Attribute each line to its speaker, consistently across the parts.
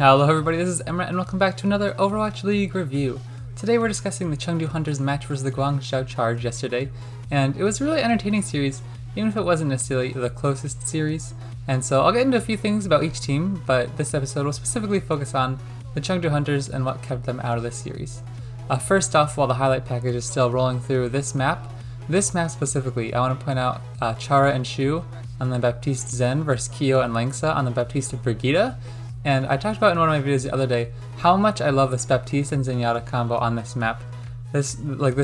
Speaker 1: Hello everybody, this is Emma and welcome back to another Overwatch League review. Today we're discussing the Chengdu Hunters match versus the Guangzhou Charge yesterday, and it was a really entertaining series, even if it wasn't necessarily the closest series. And so I'll get into a few things about each team, but this episode will specifically focus on the Chengdu Hunters and what kept them out of this series. First off, while the highlight package is still rolling through this map specifically, I want to point out Chara and Shu on the Baptiste Zen versus Kyo and Langsa on the Baptiste Brigida. And I talked about in one of my videos the other day how much I love this Baptiste and Zenyatta combo on this map. This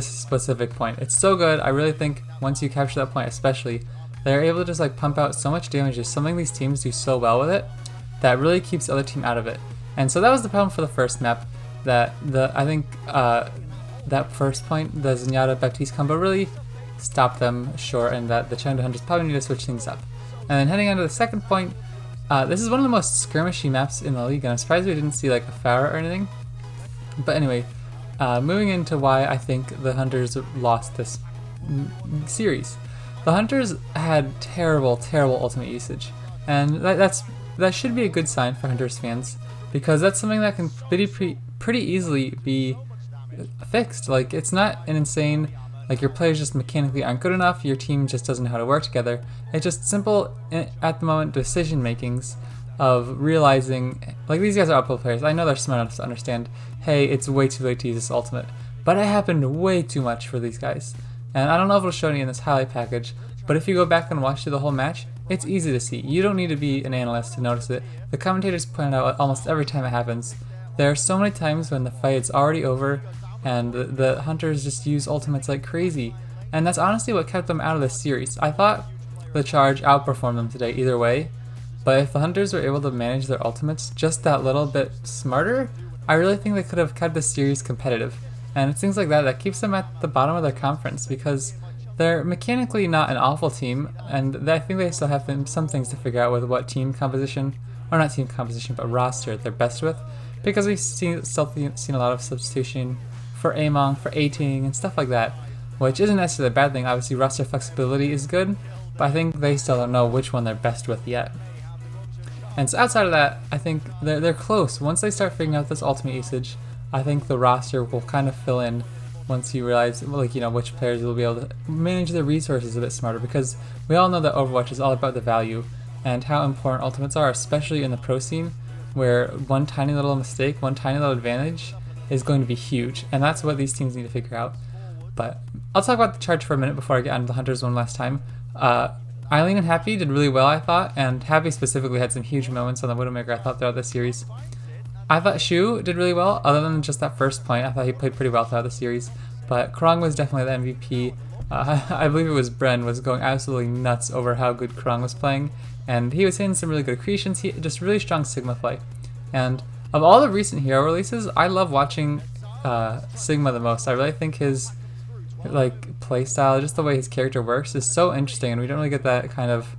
Speaker 1: specific point. It's so good. I really think once you capture that point especially, they're able to just pump out so much damage. There's something these teams do so well with it that really keeps the other team out of it. And so that was the problem for the first map, that that first point, the Zenyatta Baptiste combo really stopped them short, and that the Chengdu Hunters probably need to switch things up. And then heading on to the second point, this is one of the most skirmishy maps in the league, and I'm surprised we didn't see a Pharah or anything. But anyway, moving into why I think the Hunters lost this series. The Hunters had terrible ultimate usage, and that should be a good sign for Hunters fans, because that's something that can pretty easily be fixed. It's not an insane, your players just mechanically aren't good enough, your team just doesn't know how to work together. It's just simple, at the moment, decision makings of realizing, these guys are uphill players. I know they're smart enough to understand, hey, it's way too late to use this ultimate. But it happened way too much for these guys. And I don't know if it'll show any in this highlight package, but if you go back and watch through the whole match, it's easy to see. You don't need to be an analyst to notice it. The commentators point out almost every time it happens. There are so many times when the fight is already over, and the Hunters just use ultimates like crazy. And that's honestly what kept them out of this series. I thought the Charge outperformed them today either way, but if the Hunters were able to manage their ultimates just that little bit smarter, I really think they could have kept this series competitive. And it's things like that keeps them at the bottom of their conference, because they're mechanically not an awful team, and I think they still have some things to figure out with what team composition, or not team composition, but roster they're best with, because we've still seen a lot of substitution for Among, for A-Ting, and stuff like that, which isn't necessarily a bad thing. Obviously roster flexibility is good, but I think they still don't know which one they're best with yet. And so outside of that, I think they're close. Once they start figuring out this ultimate usage, I think the roster will kind of fill in once you realize, which players will be able to manage their resources a bit smarter, because we all know that Overwatch is all about the value and how important ultimates are, especially in the pro scene, where one tiny little mistake, one tiny little advantage is going to be huge, and that's what these teams need to figure out. But I'll talk about the Charge for a minute before I get onto the Hunters one last time. Eileen and Happy did really well, I thought, and Happy specifically had some huge moments on the Widowmaker, I thought, throughout the series. I thought Shu did really well, other than just that first point. I thought he played pretty well throughout the series, but Krong was definitely the MVP. I believe it was Bren was going absolutely nuts over how good Krong was playing, and he was hitting some really good accretions, just really strong Sigma play. And of all the recent hero releases, I love watching Sigma the most. I really think his playstyle, just the way his character works, is so interesting, and we don't really get that kind of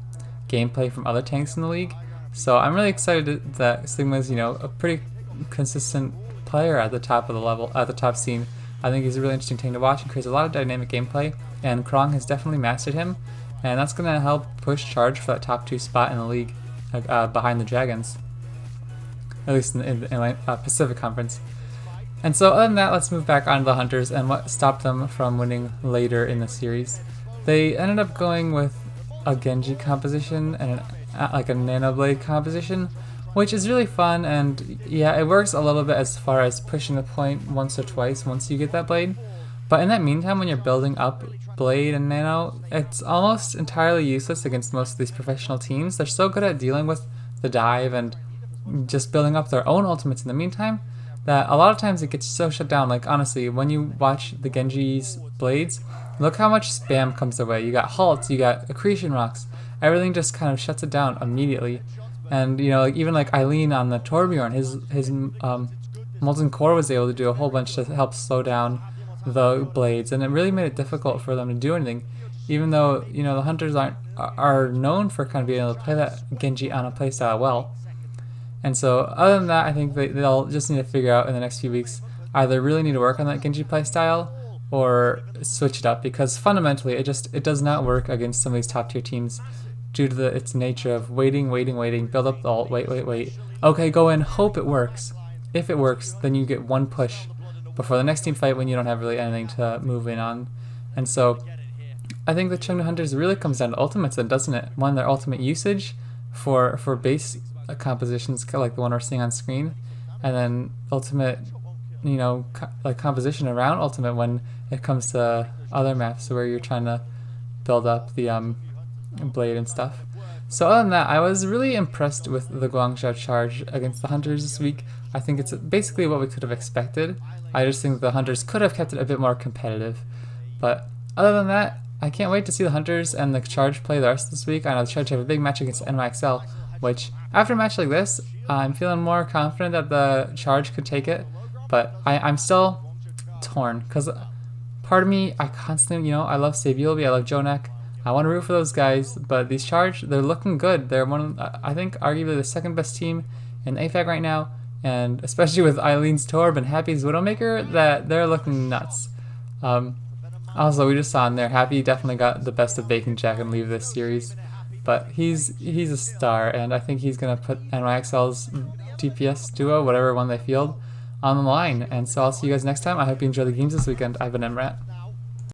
Speaker 1: gameplay from other tanks in the league. So I'm really excited that Sigma's, a pretty consistent player at the top of the level, at the top scene. I think he's a really interesting tank to watch and creates a lot of dynamic gameplay, and Krong has definitely mastered him, and that's going to help push Charge for that top 2 spot in the league, behind the Dragons, at least in the Pacific Conference. And so other than that, let's move back on to the Hunters and what stopped them from winning later in the series. They ended up going with a Genji composition and a Nano Blade composition, which is really fun, and yeah, it works a little bit as far as pushing the point once or twice once you get that blade. But in that meantime, when you're building up Blade and Nano, it's almost entirely useless against most of these professional teams. They're so good at dealing with the dive and just building up their own ultimates in the meantime, that a lot of times it gets so shut down. Honestly, when you watch the Genji's blades, look how much spam comes their way. You got halts, you got accretion rocks, everything just kind of shuts it down immediately. And even Eileen on the Torbjorn, his Molten Core was able to do a whole bunch to help slow down the blades, and it really made it difficult for them to do anything, even though the Hunters are known for kind of being able to play that Genji on a playstyle well. And so other than that, I think they'll just need to figure out in the next few weeks, either really need to work on that Genji playstyle or switch it up, because fundamentally it does not work against some of these top tier teams. due to its nature of waiting, build up the ult, wait. Okay, go in, hope it works. If it works, then you get one push before the next team fight when you don't have really anything to move in on. And so I think the Chengdu Hunters really comes down to ultimates, then, doesn't it? One, their ultimate usage for base compositions like the one we're seeing on screen, and then ultimate, like composition around ultimate when it comes to other maps where you're trying to build up the blade and stuff. So other than that, I was really impressed with the Guangzhou charge against the Hunters this week. I think it's basically what we could have expected. I just think the Hunters could have kept it a bit more competitive. But other than that, I can't wait to see the Hunters and the Charge play the rest of this week. I know the Charge have a big match against NYXL, which after a match like this, I'm feeling more confident that the Charge could take it. But I'm still torn, because part of me, I constantly, I love Saviolbi, I love Jonak. I want to root for those guys, but these Charge, they're looking good. They're I think, arguably the second best team in AFAC right now, and especially with Eileen's Torb and Happy's Widowmaker, that they're looking nuts. Also, we just saw in there, Happy definitely got the best of Bacon Jack and leave this series, but he's a star, and I think he's gonna put NYXL's DPS duo, whatever one they field, on the line. And so I'll see you guys next time. I hope you enjoy the games this weekend. I've been Emrat.